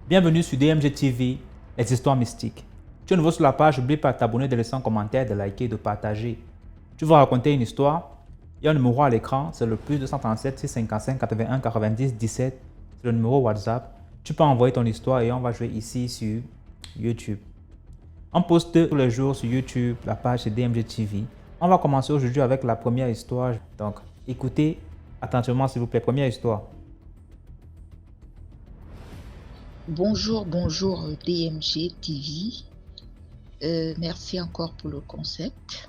Bienvenue sur DMG TV, les histoires mystiques. Tu es nouveau sur la page, n'oublie pas de t'abonner, de laisser un commentaire, de liker, de partager. Tu veux raconter une histoire? Il y a un numéro à l'écran, c'est le plus 237 655 81 90 17. C'est le numéro WhatsApp. Tu peux envoyer ton histoire et on va jouer ici sur YouTube. On poste tous les jours sur YouTube, la page c'est DMG TV. On va commencer aujourd'hui avec la première histoire. Donc, écoutez attentivement s'il vous plaît. Première histoire. Bonjour DMG TV. Merci encore pour le concept.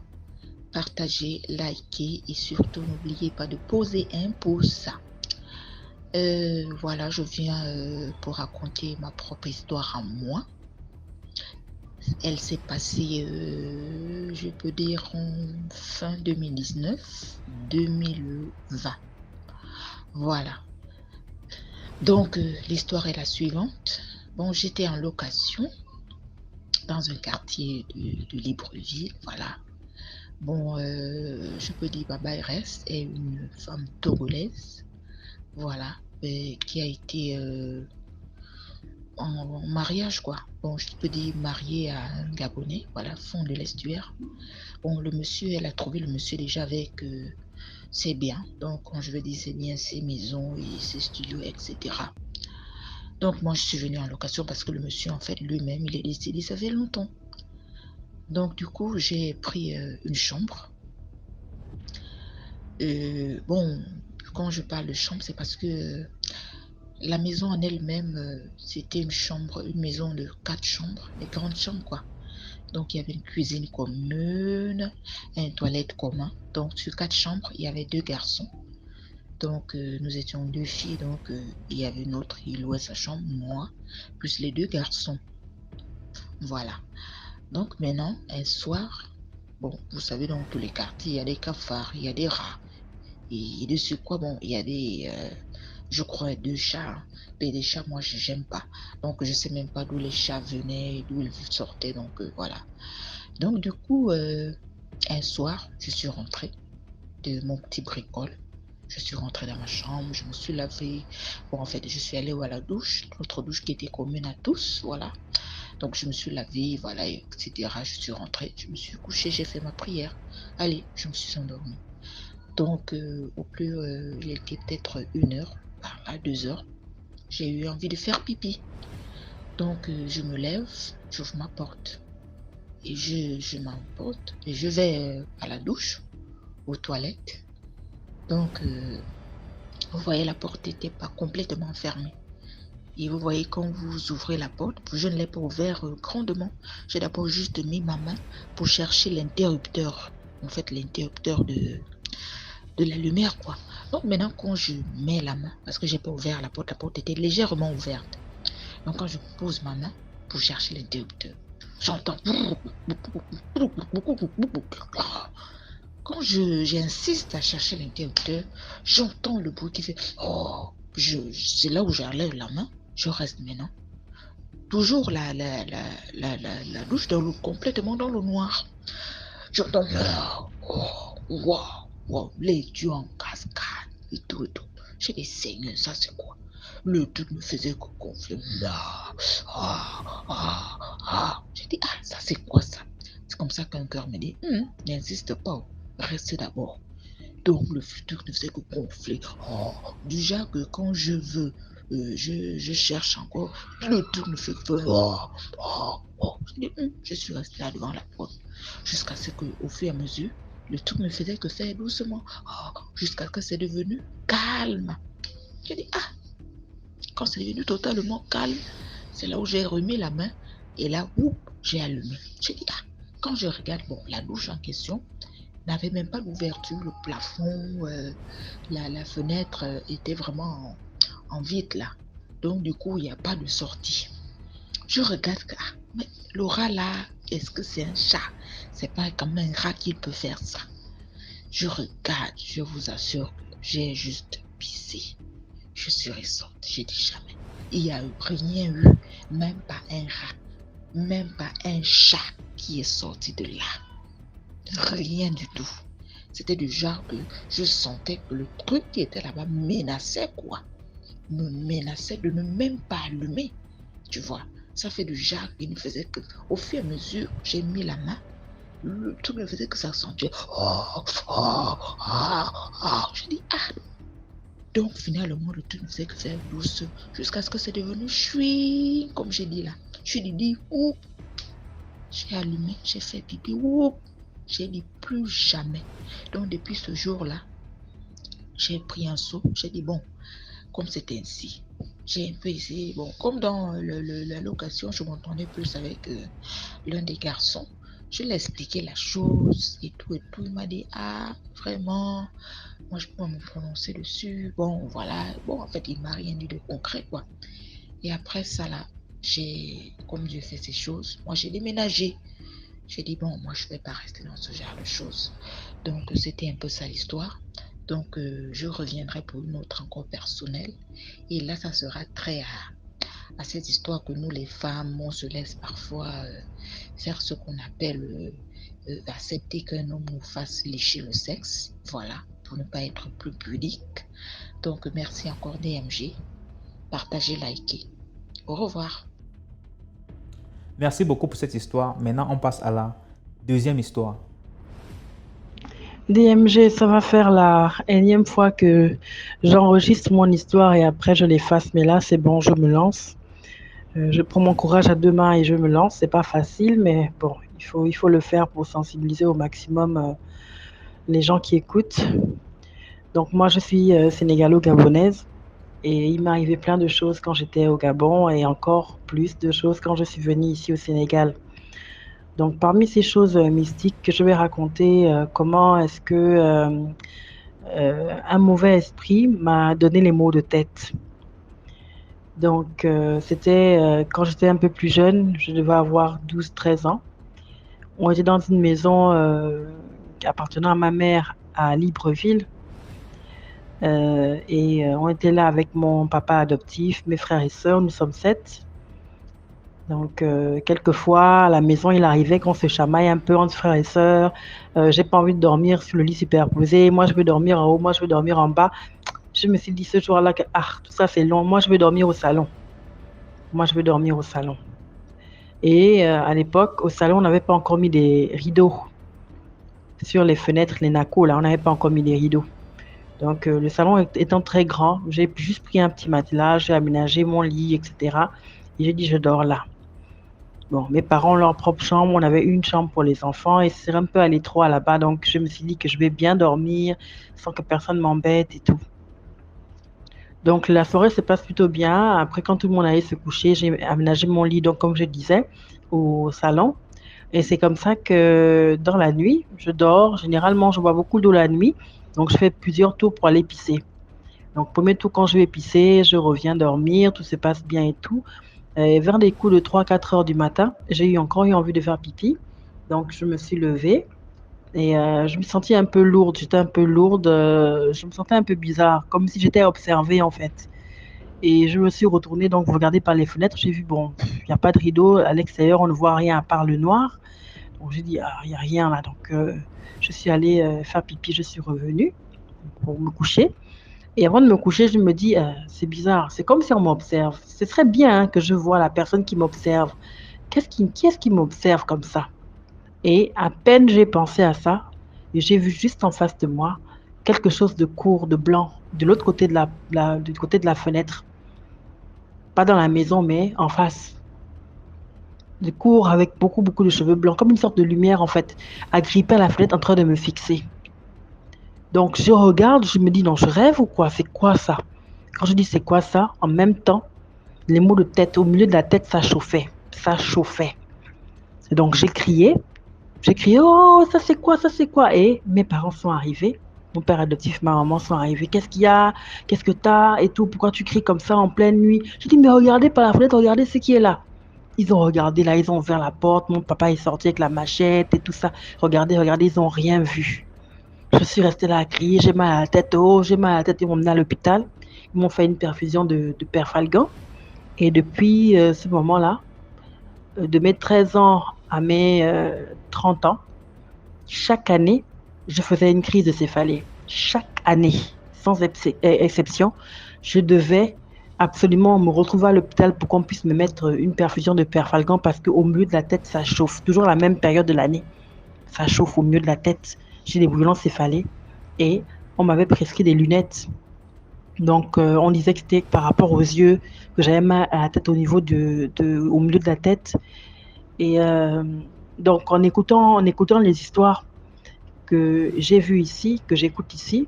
Partagez, likez et surtout n'oubliez pas de poser un pouce. Voilà, je viens pour raconter ma propre histoire à moi. Elle s'est passée, je peux dire, en fin 2019-2020. Voilà. Donc, l'histoire est la suivante. Bon, j'étais en location dans un quartier de Libreville, voilà. Bon, je peux dire Baba RS est une femme togolaise, voilà, qui a été en mariage, quoi. Bon, je peux dire mariée à un Gabonais, voilà, fond de l'estuaire. Bon, le monsieur, elle a trouvé le monsieur déjà avec ses biens. Donc, quand je veux dire ses biens, ses maisons et ses studios, etc. Donc, moi, je suis venue en location parce que le monsieur, en fait, lui-même, il est décédé, ça fait longtemps. Donc, du coup, j'ai pris une chambre. Bon, quand je parle de chambre, c'est parce que la maison en elle-même, c'était une maison de 4 chambres, des grandes chambres, quoi. Donc, il y avait une cuisine commune, une toilette commun. Donc, sur 4 chambres, il y avait 2 garçons. Donc, nous étions 2 filles. Donc, il y avait une autre, il louait sa chambre, moi, plus les 2 garçons. Voilà. Donc, maintenant, un soir, bon, vous savez, dans tous les quartiers, il y a des cafards, il y a des rats. Et dessus quoi, bon, il y a des, je crois, 2 chats. Mais des chats, moi, j'aime pas. Donc, je sais même pas d'où les chats venaient, d'où ils sortaient. Donc, voilà. Donc, du coup, un soir, je suis rentrée de mon petit bricole. Je suis rentrée dans ma chambre, je me suis lavée. Bon, en fait, je suis allée à la douche, notre douche qui était commune à tous, voilà. Donc, je me suis lavée, voilà, etc. Je suis rentrée, je me suis couchée, j'ai fait ma prière. Allez, je me suis endormie. Donc, au plus, il était peut-être 1 heure, par là, 2 heures, j'ai eu envie de faire pipi. Donc, je me lève, j'ouvre ma porte. Et je m'emporte et je vais à la douche, aux toilettes. Donc, vous voyez, la porte n'était pas complètement fermée. Et vous voyez, quand vous ouvrez la porte, je ne l'ai pas ouvert grandement. J'ai d'abord juste mis ma main pour chercher l'interrupteur. En fait, l'interrupteur de la lumière, quoi. Donc, maintenant, quand je mets la main, parce que j'ai pas ouvert la porte était légèrement ouverte. Donc, quand je pose ma main pour chercher l'interrupteur, j'entends... Quand j'insiste à chercher l'interrupteur, j'entends le bruit qui fait oh, c'est là où j'enlève la main, je reste maintenant. Toujours la douche complètement dans le noir. J'entends wow, les dieux en cascade et tout et tout. J'ai dit Seigneur, ça c'est quoi? Le truc me faisait que gonfler. J'ai dit ça c'est quoi ça? C'est comme ça qu'un cœur me dit n'insiste pas. Reste d'abord. Donc le futur ne faisait que gonfler. Du genre que quand je veux, je cherche encore, le truc ne fait que je suis restée là devant la porte jusqu'à ce que, au fur et à mesure, le truc ne faisait que faire doucement, jusqu'à ce que c'est devenu calme. J'ai dit quand c'est devenu totalement calme, c'est là où j'ai remis la main et là où j'ai allumé. J'ai dit quand je regarde, bon, la douche en question n'avait même pas d'ouverture, le plafond, la fenêtre était vraiment en vide là. Donc du coup, il n'y a pas de sortie. Je regarde, mais le rat là, est-ce que c'est un chat? C'est pas quand même un rat qui peut faire ça. Je regarde, je vous assure que j'ai juste pissé. Je suis ressortie, j'ai dit jamais. Il n'y a rien eu, même pas un rat, même pas un chat qui est sorti de là. Rien du tout. C'était du genre que je sentais que le truc qui était là-bas menaçait, quoi. Me menaçait de ne même pas allumer, tu vois. Ça fait du genre qui ne faisait que, au fur et à mesure, j'ai mis la main, le truc ne faisait que ça sentait. Oh, oh, ah, ah. Je dis, ah. Donc, finalement, le truc ne faisait que faire douce jusqu'à ce que c'est devenu chui, comme j'ai dit là. Je lui dis, oup. J'ai allumé, j'ai fait pipi, oup. J'ai dit plus jamais. Donc, depuis ce jour-là, j'ai pris un seau. J'ai dit, bon, comme c'était ainsi, j'ai un peu essayé. Bon, comme dans la location, je m'entendais plus avec l'un des garçons. Je lui ai expliqué la chose et tout et tout. Il m'a dit, ah, vraiment, moi je peux pas me prononcer dessus. Bon, voilà. Bon, en fait, il m'a rien dit de concret, quoi. Et après ça, là, comme Dieu fait ces choses, moi j'ai déménagé. J'ai dit, bon, moi je ne vais pas rester dans ce genre de choses. Donc, c'était un peu ça l'histoire. Donc, je reviendrai pour une autre encore personnelle. Et là, ça sera très à cette histoire que nous, les femmes, on se laisse parfois faire ce qu'on appelle accepter qu'un homme nous fasse lécher le sexe. Voilà, pour ne pas être plus pudique. Donc, merci encore DMG. Partagez, likez. Au revoir. Merci beaucoup pour cette histoire. Maintenant, on passe à la deuxième histoire. DMG, ça va faire la énième fois que j'enregistre mon histoire et après je l'efface. Mais là, c'est bon, je me lance. Je prends mon courage à deux mains et je me lance. C'est pas facile, mais bon, il faut le faire pour sensibiliser au maximum les gens qui écoutent. Donc moi, je suis sénégalo-gabonaise et il m'est arrivé plein de choses quand j'étais au Gabon et encore plus de choses quand je suis venue ici au Sénégal. Donc parmi ces choses mystiques que je vais raconter, comment est-ce que un mauvais esprit m'a donné les maux de tête. Donc c'était quand j'étais un peu plus jeune, je devais avoir 12-13 ans. On était dans une maison appartenant à ma mère à Libreville. On était là avec mon papa adoptif, mes frères et sœurs, nous sommes 7. Donc, quelquefois, à la maison, il arrivait qu'on se chamaille un peu entre frères et sœurs. J'ai pas envie de dormir sur le lit superposé. Moi, je veux dormir en haut, moi, je veux dormir en bas. Je me suis dit ce jour-là que, tout ça, c'est long. Moi, je veux dormir au salon. Moi, je veux dormir au salon. Et à l'époque, au salon, on n'avait pas encore mis des rideaux sur les fenêtres, les nacos, là. On n'avait pas encore mis des rideaux. Donc, le salon étant très grand, j'ai juste pris un petit matelas, j'ai aménagé mon lit, etc. Et j'ai dit, je dors là. Bon, mes parents ont leur propre chambre, on avait une chambre pour les enfants et c'est un peu à l'étroit là-bas. Donc, je me suis dit que je vais bien dormir sans que personne m'embête et tout. Donc, la soirée se passe plutôt bien. Après, quand tout le monde allait se coucher, j'ai aménagé mon lit, donc comme je disais, au salon. Et c'est comme ça que dans la nuit, je dors. Généralement, je bois beaucoup d'eau la nuit. Donc, je fais plusieurs tours pour aller pisser. Donc, premier tour, quand je vais pisser, je reviens dormir, tout se passe bien et tout. Et vers les coups de 3-4 heures du matin, j'ai encore eu envie de faire pipi. Donc, je me suis levée et je me sentais un peu lourde. J'étais un peu lourde. Je me sentais un peu bizarre, comme si j'étais observée en fait. Et je me suis retournée, donc regarder par les fenêtres. J'ai vu, bon, il n'y a pas de rideau. À l'extérieur, on ne voit rien à part le noir. Donc, j'ai dit, il n'y a rien là. Donc, je suis allée faire pipi. Je suis revenue pour me coucher. Et avant de me coucher, je me dis, c'est bizarre, c'est comme si on m'observe. Ce serait bien que je vois la personne qui m'observe. Qui est-ce qui m'observe comme ça? Et à peine j'ai pensé à ça, et j'ai vu juste en face de moi quelque chose de court, de blanc, de l'autre côté du côté de la fenêtre. Pas dans la maison, mais en face. De court avec beaucoup, beaucoup de cheveux blancs, comme une sorte de lumière en fait, agrippée à la fenêtre en train de me fixer. Donc, je regarde, je me dis, non, je rêve ou quoi? C'est quoi ça? Quand je dis c'est quoi ça, en même temps, les maux de tête, au milieu de la tête, ça chauffait. Ça chauffait. Et donc, j'ai crié, oh, ça c'est quoi, ça c'est quoi? Et mes parents sont arrivés. Mon père adoptif, ma maman sont arrivés. Qu'est-ce qu'il y a? Qu'est-ce que t'as? Et tout, pourquoi tu cries comme ça en pleine nuit? Je dis, mais regardez par la fenêtre, regardez ce qui est là. Ils ont regardé là, ils ont ouvert la porte. Mon papa est sorti avec la machette et tout ça. Regardez, ils n'ont rien vu. Je suis restée là à crier, j'ai mal à la tête, oh, j'ai mal à la tête. Ils m'ont emmené à l'hôpital. Ils m'ont fait une perfusion de perfalgan. Et depuis ce moment-là, de mes 13 ans à mes 30 ans, chaque année, je faisais une crise de céphalée. Chaque année, sans exception, je devais absolument me retrouver à l'hôpital pour qu'on puisse me mettre une perfusion de perfalgan parce qu'au milieu de la tête, ça chauffe. Toujours la même période de l'année, ça chauffe au milieu de la tête. J'ai des brûlants céphalées et on m'avait prescrit des lunettes. Donc, on disait que c'était par rapport aux yeux, que j'avais mal à la tête au niveau au milieu de la tête. Et donc, en écoutant les histoires que j'ai vues ici, que j'écoute ici,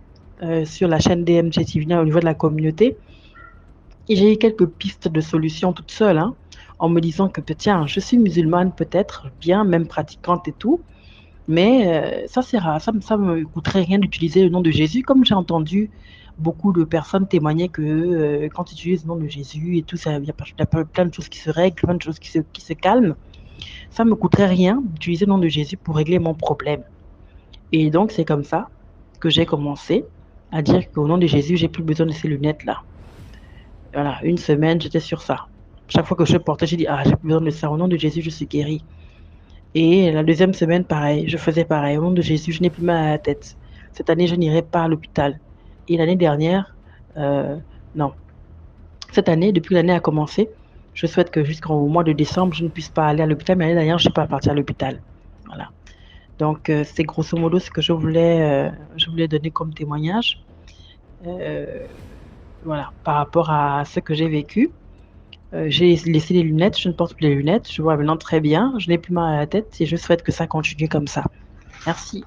sur la chaîne DMG TV au niveau de la communauté, et j'ai eu quelques pistes de solutions toute seule, hein, en me disant que, tiens, je suis musulmane peut-être, bien, même pratiquante et tout, mais ça, c'est rare. Ça me coûterait rien d'utiliser le nom de Jésus, comme j'ai entendu beaucoup de personnes témoigner que quand tu utilises le nom de Jésus et tout, il y a plein de choses qui se règlent, plein de choses qui se calment. Ça me coûterait rien d'utiliser le nom de Jésus pour régler mon problème. Et donc, c'est comme ça que j'ai commencé à dire qu'au nom de Jésus, j'ai plus besoin de ces lunettes-là. Voilà, une semaine, j'étais sur ça. Chaque fois que je portais, j'ai dit, ah, j'ai plus besoin de ça. Au nom de Jésus, je suis guérie. Et la deuxième semaine, pareil, je faisais pareil. Au nom de Jésus, je n'ai plus mal à la tête. Cette année, je n'irai pas à l'hôpital. Et l'année dernière, non. Cette année, depuis que l'année a commencé, je souhaite que jusqu'au mois de décembre, je ne puisse pas aller à l'hôpital. Mais l'année dernière, je ne suis pas partie à l'hôpital. Voilà. Donc, c'est grosso modo ce que je voulais donner comme témoignage. Voilà, par rapport à ce que j'ai vécu. J'ai laissé les lunettes, je ne porte plus les lunettes, je vois maintenant très bien, je n'ai plus mal à la tête et je souhaite que ça continue comme ça. Merci.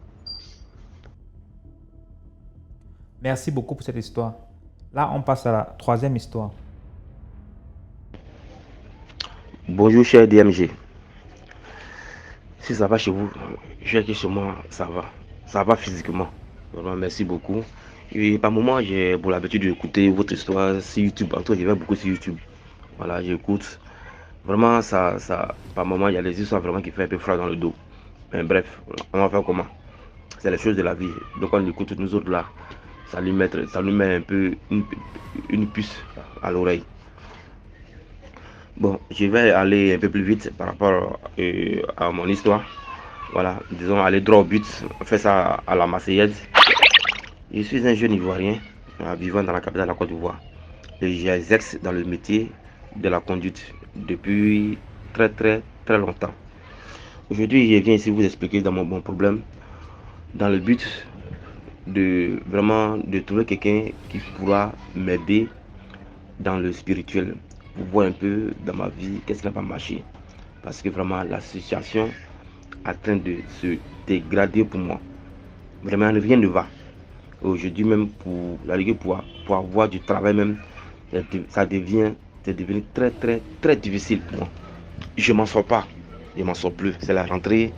Merci beaucoup pour cette histoire. Là, on passe à la troisième histoire. Bonjour cher DMG. Si ça va chez vous, je sais que chez moi ça va. Ça va physiquement. Vraiment, merci beaucoup. Et par moment, j'ai pour l'habitude d'écouter votre histoire sur YouTube. En tout cas, je vais beaucoup sur YouTube. Voilà, j'écoute. Vraiment, par moment, il y a des histoires vraiment qui font un peu froid dans le dos. Mais bref, on va faire comment? C'est les choses de la vie. Donc on écoute nous autres là. Ça lui met un peu une puce à l'oreille. Bon, je vais aller un peu plus vite par rapport à mon histoire. Voilà, disons aller droit au but, on fait ça à la Marseillaise. Je suis un jeune Ivoirien vivant dans la capitale de la Côte d'Ivoire. Et j'exerce dans le métier de la conduite depuis très longtemps. Aujourd'hui, je viens ici vous expliquer dans mon problème, dans le but de vraiment de trouver quelqu'un qui pourra m'aider dans le spirituel, pour voir un peu dans ma vie qu'est-ce qui n'a pas marché, parce que vraiment la situation est en train de se dégrader pour moi. Vraiment rien ne va. Aujourd'hui même pour la ligue pour avoir du travail même, c'est devenu très difficile pour moi. Je m'en sors pas, je m'en sors plus. C'est la rentrée,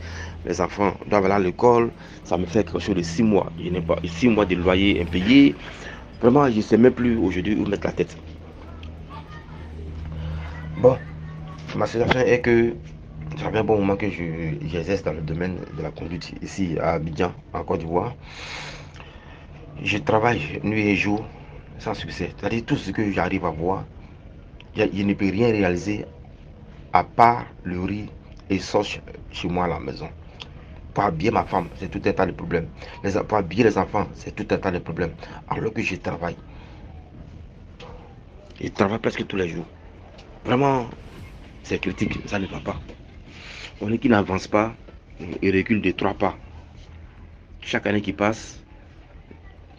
les enfants doivent aller à l'école, ça me fait quelque chose de 6 mois. Je n'ai pas 6 mois de loyer impayé. Vraiment, je ne sais même plus aujourd'hui où mettre la tête. Bon, ma situation est que ça fait un bon moment que j'exerce dans le domaine de la conduite ici à Abidjan, en Côte d'Ivoire. Je travaille nuit et jour sans succès. C'est-à-dire tout ce que j'arrive à voir, je ne peux rien réaliser à part le riz et sauce chez moi à la maison. Pour habiller ma femme, c'est tout un tas de problèmes. Pour habiller les enfants, c'est tout un tas de problèmes. Alors que je travaille. Je travaille presque tous les jours. Vraiment, c'est critique, ça ne va pas. On est qui n'avance pas et recule de 3 pas. Chaque année qui passe,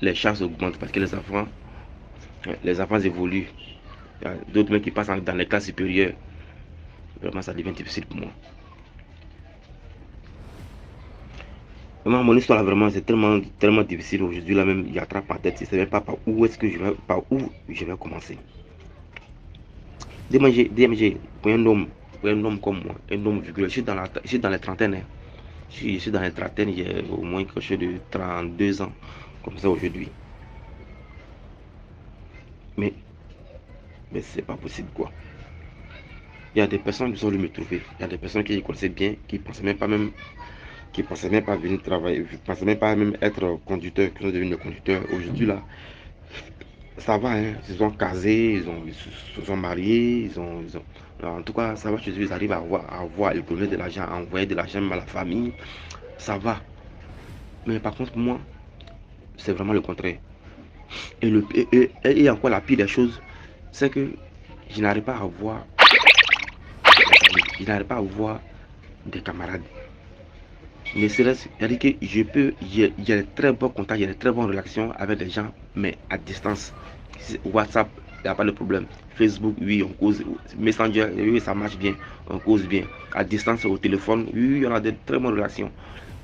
les charges augmentent parce que les enfants évoluent. Il y a d'autres mecs qui passent dans les classes supérieures. Vraiment, ça devient difficile pour moi. Vraiment, mon histoire là, vraiment, c'est tellement difficile. Aujourd'hui, là même, j'attrape ma tête. Je ne sais même pas par où je vais commencer. DMG, pour un homme comme moi, un homme vigoreux, je suis dans les trentaines. Je suis dans les trentaines, j'ai au moins quelque chose de 32 ans, comme ça aujourd'hui. Mais c'est pas possible quoi. Il y a des personnes qui sont venues me trouver, il y a des personnes qui connaissaient bien, qui pensaient même pas venir travailler, qui pensaient même pas même être conducteur, qui sont devenus conducteurs. Aujourd'hui là, ça va, hein. Ils sont casés, ils se sont mariés, en tout cas, ça va chez eux, ils arrivent à avoir économé de l'argent, à envoyer de l'argent à la famille, ça va. Mais par contre, moi, c'est vraiment le contraire. Et encore la pire des choses, c'est que je n'arrive pas à voir, je n'arrive pas à voir des camarades. Ne serait-ce, c'est-à-dire que il y a de très bons contacts, il y a de très bonnes relations avec des gens, mais à distance. WhatsApp, il n'y a pas de problème. Facebook, oui, on cause. Messenger, oui, ça marche bien, on cause bien. À distance, au téléphone, oui, il y en a de très bonnes relations.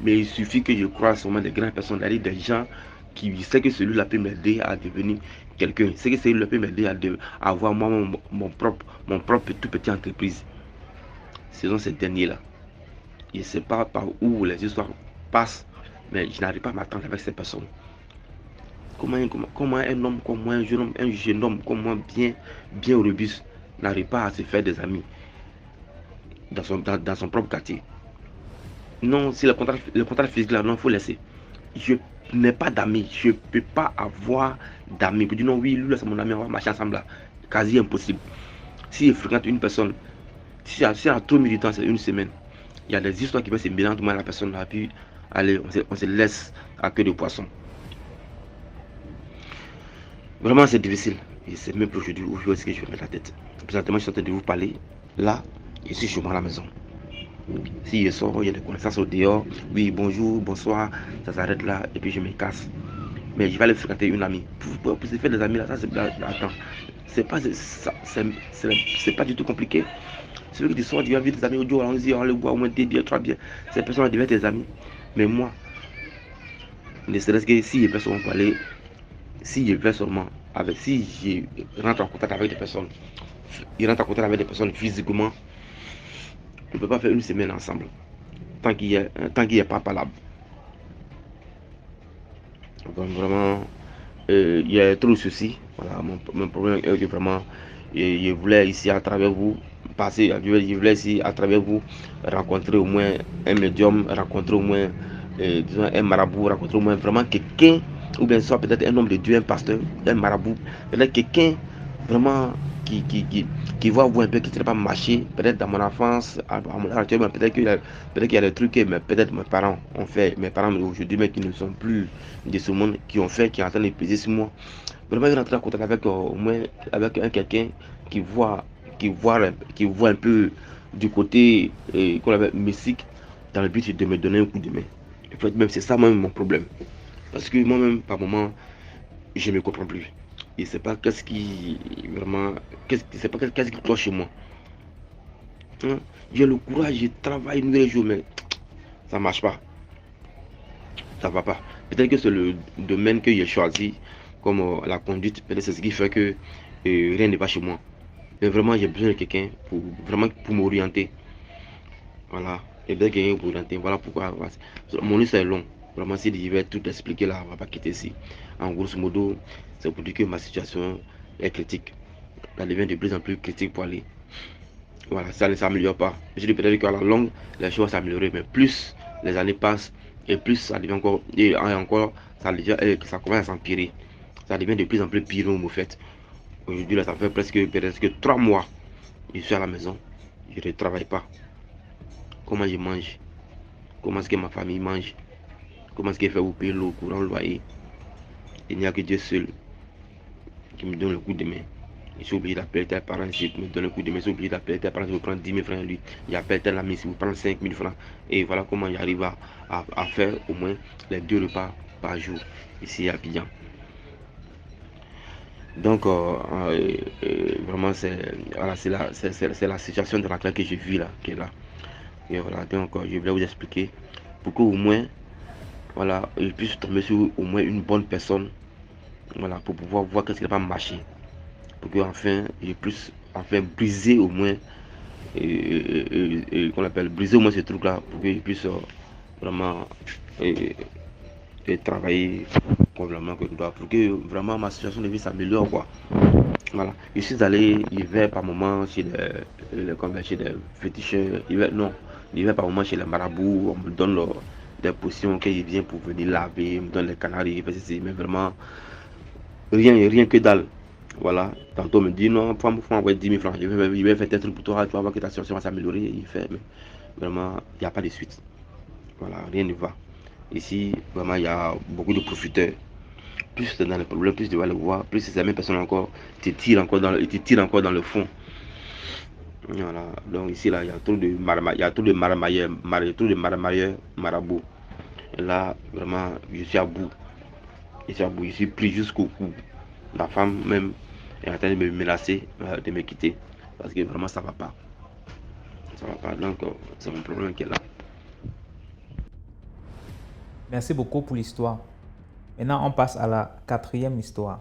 Mais il suffit que je croise sûrement des grandes personnes, c'est-à-dire des gens qui savent que celui-là peut m'aider à devenir quelqu'un. C'est que celui-là peut m'aider à avoir moi mon propre tout petit entreprise. Ce sont ces derniers-là. Je ne sais pas par où les histoires passent, mais je n'arrive pas à m'attendre avec ces personnes. Comment un homme comme moi, un jeune homme comme moi, bien robuste, n'arrive pas à se faire des amis dans son propre quartier. Non, si le contact physique là, non, il faut laisser. Je n'ai pas d'amis, je ne peux pas avoir d'amis. Pour dire non, oui, lui là c'est mon ami, on va marcher ensemble là. Quasi impossible. Si je fréquente une personne, si à trop militant, c'est une semaine, il y a des histoires qui peuvent se mêler entre moi et la personne là, puis allez, on se laisse à queue de poisson. Vraiment, c'est difficile. Et c'est même aujourd'hui où je vais mettre la tête. Présentement, je suis en train de vous parler. Là, je suis chez moi à la maison. Si je sors, il y a des connaissances au dehors. Oui, bonjour, bonsoir. Ça s'arrête là et puis je me casse. Mais je vais aller fréquenter une amie. Pour se faire des amis là, ça c'est. Attends. C'est pas du tout compliqué. Celui qui sort, tu vas vite des amis au jour, allons-y, on le voit au moins 2, 3 bien. Ces personnes deviennent tes amis. Mais moi, ne serait-ce que si les personnes vont parler, si je vais seulement avec, si je rentre en contact avec des personnes, il rentre en contact avec des personnes physiquement, on ne peut pas faire une semaine ensemble tant qu'il n'y a pas palable. Donc vraiment, il y a trop de soucis. Voilà, mon problème est que vraiment, je voulais ici à travers vous passer, je voulais ici à travers vous rencontrer au moins un médium, rencontrer au moins disons, un marabout, rencontrer au moins vraiment quelqu'un, ou bien soit peut-être un homme de Dieu, un pasteur, un marabout, peut-être quelqu'un vraiment qui va voir un peu qui ne serait pas marcher, peut-être dans mon enfance, à mon âge actuel, peut-être qu'il y a des trucs que peut-être mes parents ont fait, mes parents aujourd'hui, mais qui ne sont plus de ce monde, qui ont fait, qui sont en train de peser sur moi. Vraiment, il rentrer en contact avec au moins avec quelqu'un qui voit un peu du côté qu'on appelle mystique, dans le but de me donner un coup de main. En fait, même c'est ça même mon problème. Parce que moi-même, par moment, je ne me comprends plus. Et c'est pas qu'est-ce qui vraiment, qu'est-ce qui cloche chez moi. Hein? J'ai le courage, je travaille nuit et jour, mais ça marche pas. Ça va pas. Peut-être que c'est le domaine que j'ai choisi comme la conduite. Peut-être c'est ce qui fait que rien ne va chez moi. Mais vraiment, j'ai besoin de quelqu'un pour m'orienter. Voilà. Et bien quelqu'un pour m'orienter. Voilà pourquoi. Mon livre c'est long. Vraiment, si je vais tout expliquer là, on va pas quitter ici. En grosso modo, c'est pour dire que ma situation est critique. Elle devient de plus en plus critique pour aller. Voilà, ça ne s'améliore pas. Je dis peut-être qu'à la longue, les choses vont s'améliorer, mais plus les années passent, et plus ça devient encore, et encore, ça commence à s'empirer. Ça devient de plus en plus pire au fait. Aujourd'hui, là, ça fait presque 3 mois. Je suis à la maison, je ne travaille pas. Comment je mange? Comment est-ce que ma famille mange? Comment est-ce qu'elle fait pour payer l'eau, courant, le loyer? Il n'y a que Dieu seul qui me donne le coup de main. Je suis obligé d'appeler tel parent si me donne un coup de main. Je suis obligé d'appeler tel parent si vous prendre 10 000 francs à lui. J'appelle tel ami si vous prendre 5 000 francs. Et voilà comment j'arrive à faire au moins les 2 repas par jour ici à Abidjan. Donc vraiment c'est la situation dans laquelle que je vis là, qui est là. Et voilà, donc je voulais vous expliquer pour que au moins voilà, je puisse tomber sur au moins une bonne personne, voilà, pour pouvoir voir qu'est-ce qui n'a pas marché. Pour que enfin je puisse enfin briser au moins qu'on appelle briser au moins ce truc là pour que je puisse vraiment travailler complètement que je dois pour que vraiment ma situation de vie s'améliore quoi. Voilà, je suis allé hiver par moment chez chez des féticheurs, hiver par moment chez les marabouts, on me donne des potions qu'ils viennent pour venir laver, on me donne les canaries, mais vraiment rien que dalle. Voilà, tantôt on me dit non, faut envoyer 10 000 francs, je vais faire tes trucs pour toi, tu vas voir que ta situation va s'améliorer, il fait, mais vraiment, il n'y a pas de suite. Voilà, rien ne va. Ici, vraiment, il y a beaucoup de profiteurs. Plus tu es dans les problèmes, plus tu vas le voir, plus ces mêmes personnes encore te tirent encore dans le fond. Voilà. Donc ici, là, il y a trop de maramailleurs, marabouts. Et là, vraiment, je suis à bout. Je suis pris jusqu'au cou. Ma femme même est en train de me menacer de me quitter. Parce que vraiment, ça va pas. Ça va pas. Donc, c'est mon problème qui est là. Merci beaucoup pour l'histoire. Maintenant, on passe à la 4e histoire.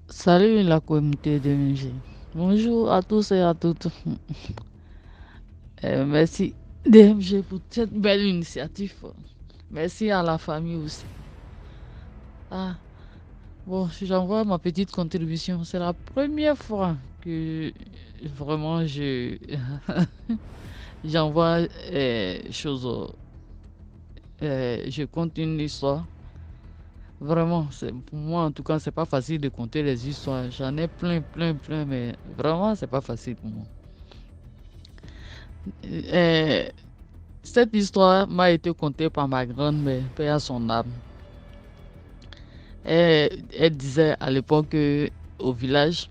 Salut la communauté de MG. Bonjour à tous et à toutes. Merci DMG pour cette belle initiative. Merci à la famille aussi. Bon, j'envoie ma petite contribution. C'est la première fois que vraiment j'envoie chose. Je compte une histoire. Vraiment, pour moi en tout cas, c'est pas facile de compter les histoires. J'en ai plein, mais vraiment, c'est pas facile pour moi. Cette histoire m'a été contée par ma grand-mère, paix à son âme. Elle disait à l'époque qu'au village,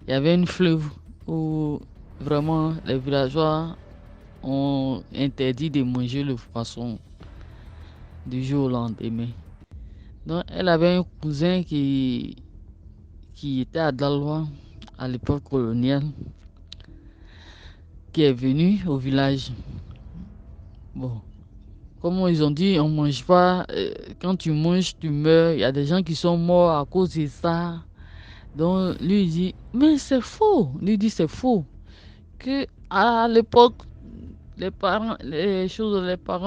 il y avait une fleuve où vraiment les villageois ont interdit de manger le poisson du jour au lendemain. Donc, elle avait un cousin qui était à Daloa à l'époque coloniale, qui est venu au village. Bon, comme ils ont dit, on mange pas. Quand tu manges, tu meurs. Il y a des gens qui sont morts à cause de ça. Donc, lui, il dit, mais c'est faux. Lui dit, c'est faux. Que à l'époque, les parents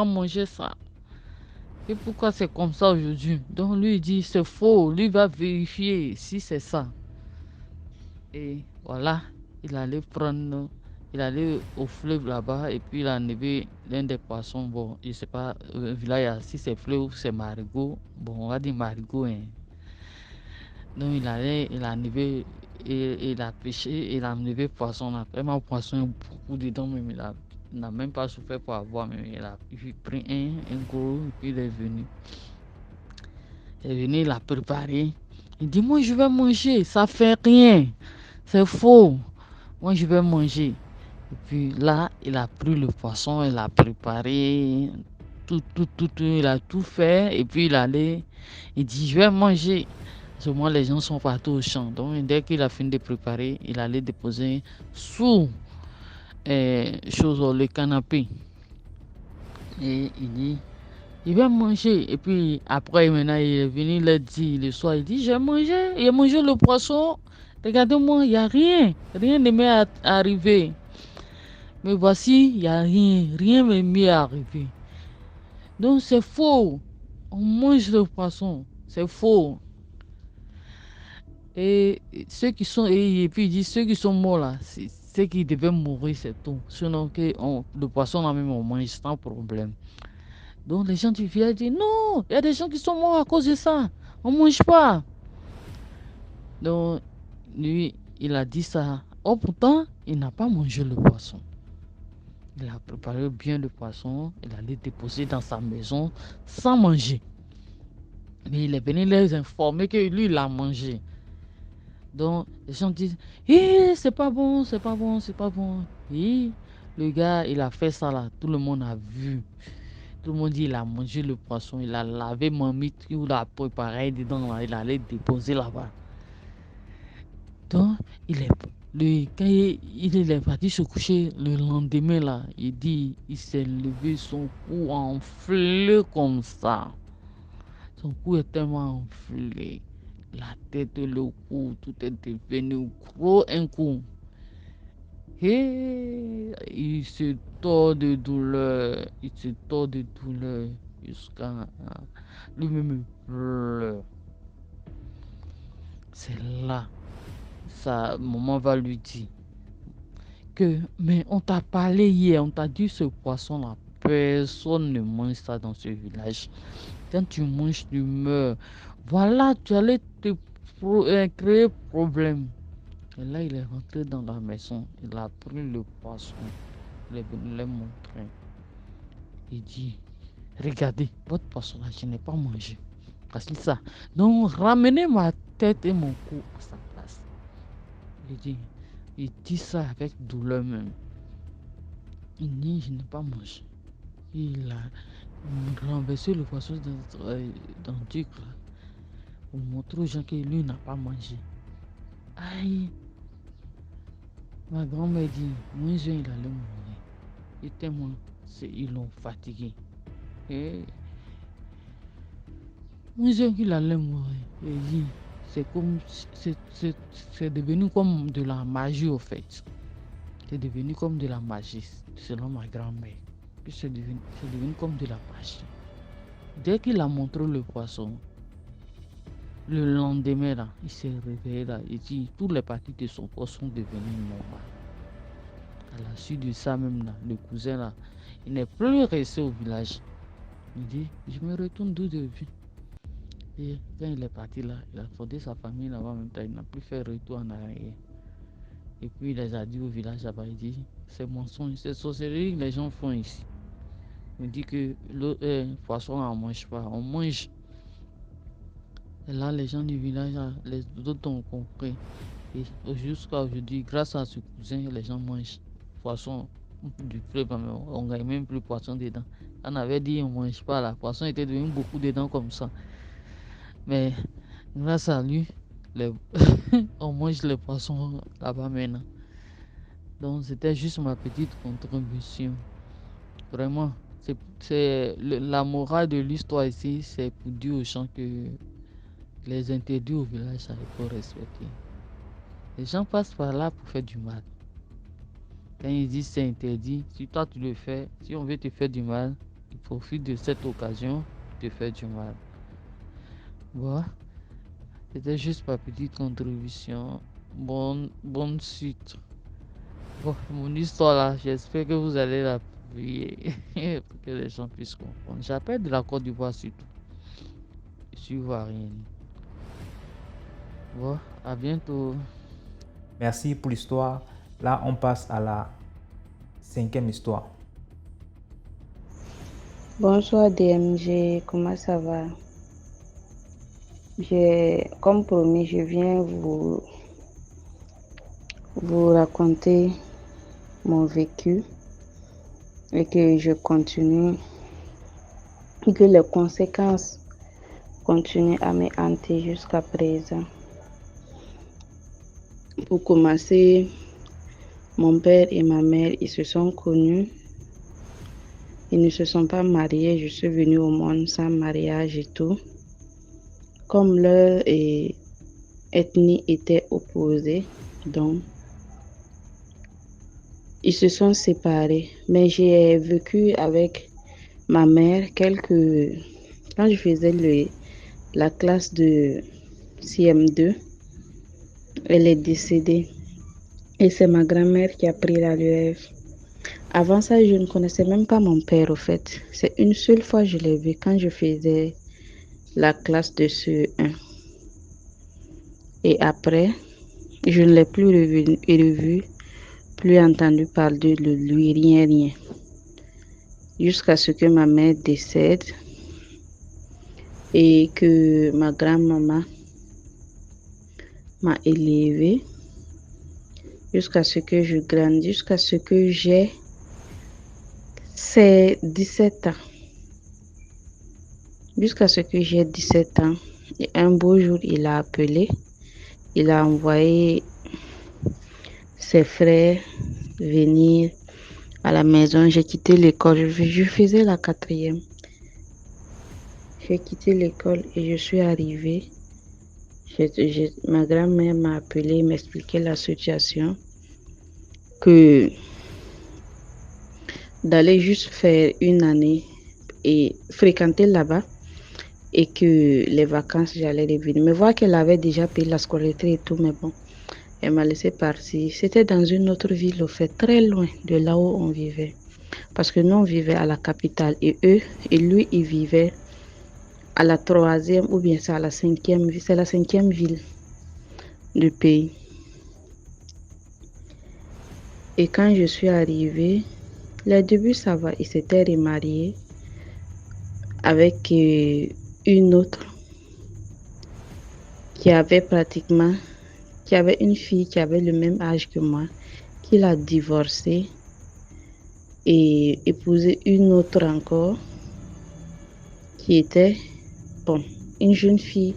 mangeaient ça. Et pourquoi c'est comme ça aujourd'hui? Donc, lui, il dit, c'est faux. Lui va vérifier si c'est ça. Et voilà, il allait au fleuve là-bas et puis il a enlevé l'un des poissons. Bon, je sais pas, village, si c'est fleuve ou c'est marigot. Bon, on va dire marigot. Hein. Donc il a enlevé, et il a pêché, il a enlevé le poisson. Là. Vraiment, poisson, beaucoup dedans, même il n'a même pas souffert pour avoir, mais il a pris un gros, et puis il est venu. Il a préparé. Il dit, moi je vais manger, ça fait rien. C'est faux. Moi, je vais manger. Et puis là, il a pris le poisson, il a préparé, tout, il a tout fait. Et puis il dit, je vais manger. Seulement, les gens sont partis au champ. Donc, dès qu'il a fini de préparer, il allait déposer sous le canapé. Et il dit, il va manger. Et puis après, maintenant, il est venu le dire le soir, il dit, j'ai mangé, il a mangé le poisson. Regardez-moi, il n'y a rien. Rien ne m'est arrivé. Mais voici, il n'y a rien. Rien ne m'est arrivé. Donc c'est faux. On mange le poisson. C'est faux. Et puis il dit, ceux qui sont morts là, c'est ceux qui devaient mourir, c'est tout. Sinon, le poisson là même, on mange sans problème. Donc les gens du village disent, non, il y a des gens qui sont morts à cause de ça. On ne mange pas. Donc, lui, il a dit ça. Oh, pourtant, il n'a pas mangé le poisson. Il a préparé bien le poisson. Il allait déposer dans sa maison sans manger. Mais il est venu les informer que lui, il a mangé. Donc, les gens disent, c'est pas bon, c'est pas bon, c'est pas bon. Et le gars, il a fait ça là. Tout le monde a vu. Tout le monde dit, il a mangé le poisson. Il a lavé mamite, il a préparé dedans là. Il allait déposer là-bas. Donc, quand il est parti se coucher le lendemain, là, il dit, il s'est levé, son cou enflé comme ça. Son cou est tellement enflé. La tête, le cou, tout est devenu gros un coup. Et il se tord de douleur. Jusqu'à lui-même pleure. C'est là. Maman va lui dire mais on t'a parlé hier, on t'a dit ce poisson là, personne ne mange ça dans ce village. Quand tu manges, tu meurs. Voilà, tu allais te créer problème. Et là, il est rentré dans la maison, il a pris le poisson, il est venu les montrer. Il dit, regardez, votre poisson là, je n'ai pas mangé. Parce que ça. Donc, ramenez ma tête et mon cou à sa place. Il dit ça avec douleur même. Il dit, je n'ai pas mangé. Il a renversé le poisson dans le truc là, pour montrer aux gens que lui n'a pas mangé. Aïe! Ma grand-mère dit, mon Dieu, il allait mourir. Et tellement, ils l'ont fatigué. Et mon Dieu, il allait mourir. Et dit, c'est devenu comme de la magie au fait. C'est devenu comme de la magie, selon ma grand-mère. C'est devenu comme de la magie. Dès qu'il a montré le poisson, le lendemain, là, il s'est réveillé là. Il dit, toutes les parties de son corps sont devenues normales. À la suite de ça même là, le cousin là, il n'est plus resté au village. Il dit, je me retourne d'où je viens. Et quand il est parti là, il a fondé sa famille là-bas en même temps. Il n'a plus fait retour en arrière. Et puis il les a dit au village là-bas, il dit, c'est mensonge, c'est sorcellerie que les gens font ici. Il dit que le poisson on ne mange pas, on mange. Et là, les gens du village, les autres ont compris. Et jusqu'à aujourd'hui, grâce à ce cousin, les gens mangent poisson du fleuve. On ne gagne même plus poisson dedans. On avait dit on ne mange pas là. Poisson était devenu beaucoup dedans comme ça. Mais grâce à lui, on mange les poissons là-bas maintenant. Donc c'était juste ma petite contribution. Vraiment, la morale de l'histoire ici, c'est pour dire aux gens que les interdits au village, ça, il faut respecter. Les gens passent par là pour faire du mal. Quand ils disent c'est interdit, si toi tu le fais, si on veut te faire du mal, ils profitent de cette occasion de te faire du mal. Bon, c'était juste ma petite contribution. Bonne suite. Bon, mon histoire là, j'espère que vous allez la publier pour que les gens puissent comprendre. J'appelle de la Côte d'Ivoire surtout. Je suis ivoirien. Bon, à bientôt. Merci pour l'histoire. Là, on passe à la 5e histoire. Bonsoir DMG, comment ça va? Comme promis, je viens vous raconter mon vécu et que je continue, et que les conséquences continuent à me hanter jusqu'à présent. Pour commencer, mon père et ma mère, ils se sont connus. Ils ne se sont pas mariés. Je suis venue au monde sans mariage et tout. Comme leur ethnie était opposée, donc ils se sont séparés. Mais j'ai vécu avec ma mère quand je faisais la classe de CM2, elle est décédée. Et c'est ma grand-mère qui a pris la relève. Avant ça, je ne connaissais même pas mon père, au fait. C'est une seule fois que je l'ai vu quand je faisais la classe de CE1. Et après, je ne l'ai plus revu, plus entendu parler de lui, rien. Jusqu'à ce que ma mère décède et que ma grand-maman m'a élevée jusqu'à ce que je grandisse, jusqu'à ce que j'ai 17 ans. Jusqu'à ce que j'ai 17 ans. Et un beau jour, il a appelé. Il a envoyé ses frères venir à la maison. J'ai quitté l'école. Je faisais la 4e. J'ai quitté l'école et je suis arrivée. Ma grand-mère m'a appelé, m'expliquer la situation. Que d'aller juste faire une année et fréquenter là-bas et que les vacances, j'allais revenir. Mais voir qu'elle avait déjà payé la scolarité et tout, mais bon, elle m'a laissé partir. C'était dans une autre ville, au fait, très loin de là où on vivait. Parce que nous, on vivait à la capitale et lui, il vivait à la 3e ou bien c'est à la 5e, c'est la 5e ville du pays. Et quand je suis arrivée, Les débuts, ça va. Il s'était remarié avec une autre qui avait une fille qui avait le même âge que moi, qu'il a divorcé et épousé une autre encore qui était, bon, une jeune fille.